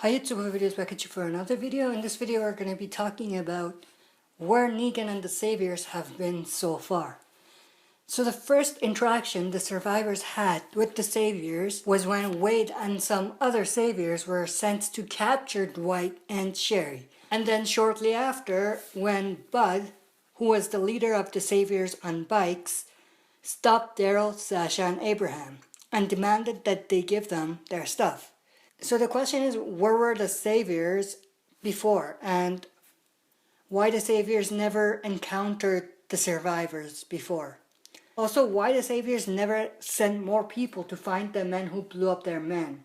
Hi YouTube, videos back at you for another video. In this video we're going to be talking about where Negan and the Saviors have been so far. So the first interaction the survivors had with the Saviors was when Wade and some other Saviors were sent to capture Dwight and Sherry. And then shortly after, when Bud, who was the leader of the Saviors on bikes, stopped Daryl, Sasha, and Abraham and demanded that they give them their stuff. So the question is, where were the Saviors before, and why the Saviors never encountered the survivors before? Also, why the Saviors never sent more people to find the men who blew up their men?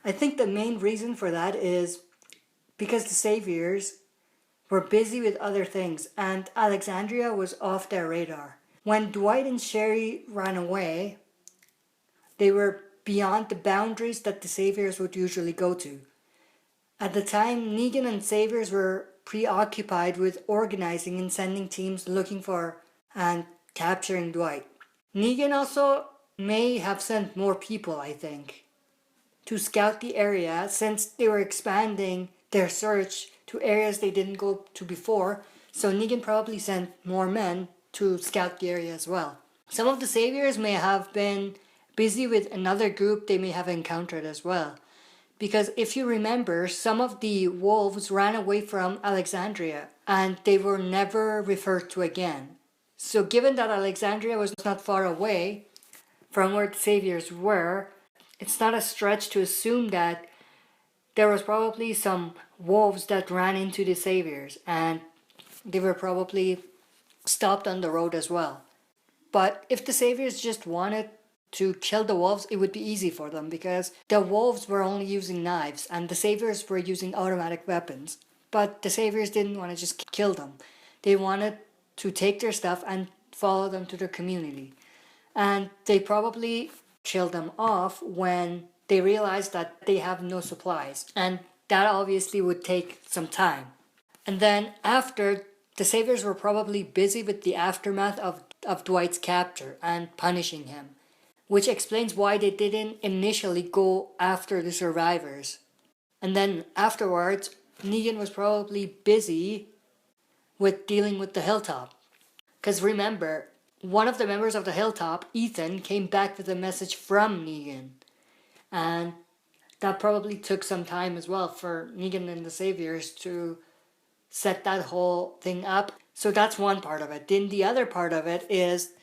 I think the main reason for that is because the Saviors were busy with other things and Alexandria was off their radar. When Dwight and Sherry ran away, they were beyond the boundaries that the Saviors would usually go to. At the time, Negan and Saviors were preoccupied with organizing and sending teams looking for and capturing Dwight. Negan also may have sent more people, I think, to scout the area since they were expanding their search to areas they didn't go to before, so Negan probably sent more men to scout the area as well. Some of the Saviors may have been busy with another group they may have encountered as well. Because if you remember, some of the wolves ran away from Alexandria and they were never referred to again. So given that Alexandria was not far away from where the Saviors were, it's not a stretch to assume that there was probably some wolves that ran into the Saviors and they were probably stopped on the road as well. But if the Saviors just wanted to kill the wolves, it would be easy for them because the wolves were only using knives and the Saviors were using automatic weapons. But the Saviors didn't want to just kill them. They wanted to take their stuff and follow them to their community. And they probably killed them off when they realized that they have no supplies. And that obviously would take some time. And then after, the Saviors were probably busy with the aftermath of Dwight's capture and punishing him, which explains why they didn't initially go after the survivors. And then afterwards, Negan was probably busy with dealing with the Hilltop. Because remember, one of the members of the Hilltop, Ethan, came back with a message from Negan. And that probably took some time as well for Negan and the Saviors to set that whole thing up. So that's one part of it. Then the other part of it is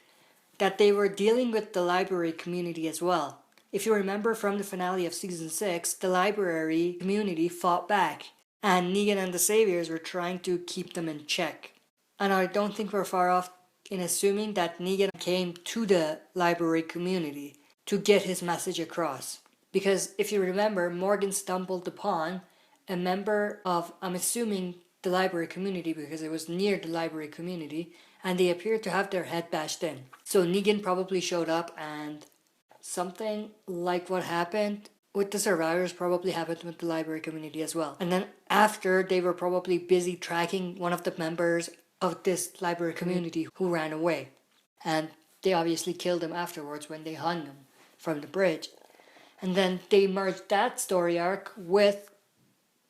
that they were dealing with the library community as well. If you remember from the finale of Season 6, the library community fought back, and Negan and the Saviors were trying to keep them in check. And I don't think we're far off in assuming that Negan came to the library community to get his message across. Because if you remember, Morgan stumbled upon a member of, I'm assuming, the library community because it was near the library community, and they appeared to have their head bashed in. So Negan probably showed up and something like what happened with the survivors probably happened with the library community as well. And then after, they were probably busy tracking one of the members of this library community who ran away. And they obviously killed him afterwards when they hung him from the bridge. And then they merged that story arc with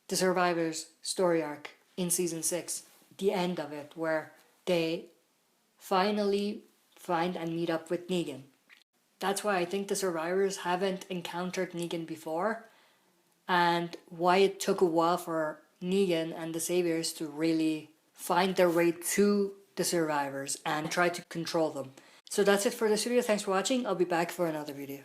the survivors' story arc in Season 6. The end of it, where they finally find and meet up with Negan. That's why I think the survivors haven't encountered Negan before, and why it took a while for Negan and the Saviors to really find their way to the survivors and try to control them. So that's it for this video. Thanks for watching. I'll be back for another video.